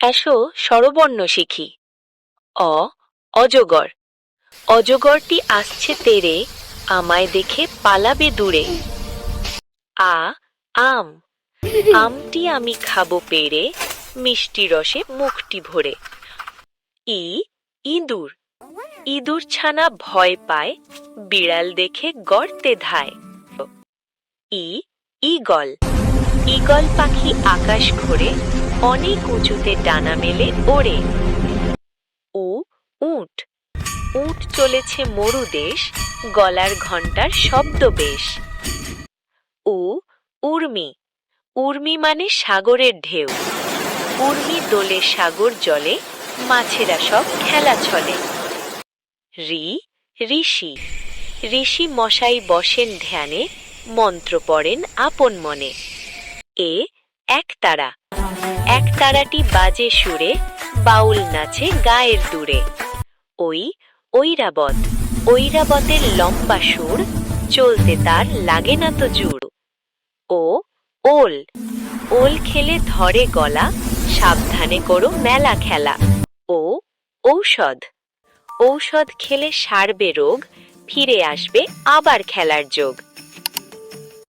এসো স্বরবর্ণ শিখি। অ অজগর। অজগরটি আসছে তেরে, আমায় দেখে পালাবে দূরে। আ আম। আমটি আমি খাবো পেড়ে, মিষ্টি রসে মুখটি ভরে। ই ইঁদুর। ইঁদুর ছানা ভয় পায়, বিড়াল দেখে গর্তে ধায়। ই ঈগল। ঈগল পাখি আকাশ ঘোরে, অনেক উঁচুতে ডানা মেলে ওড়ে। উ উট। উট চলেছে মরু দেশ, গলার ঘণ্টার শব্দ বেশ। উ উর্মি। উর্মি মানে সাগরের ঢেউ। উর্মি দোলে সাগর জলে, মাছেরা সব খেলা ছলে। ঋ ঋষি। ঋষি মশাই বসেন ধ্যানে, মন্ত্র পড়েন আপন মনে। এ একতারা। একতারাটি বাজে সুরে, বাউল নাচে গায়ের দূরে। ওই ঐরাবত। ঐরাবতের লম্বা সুর, চলতে তার লাগে না তো জুর। ও ওল। ওল খেলে ধরে গলা, সাবধানে করো মেলা খেলা। ও ঔষধ। ঔষধ খেলে সারবে রোগ, ফিরে আসবে আবার খেলার যোগ।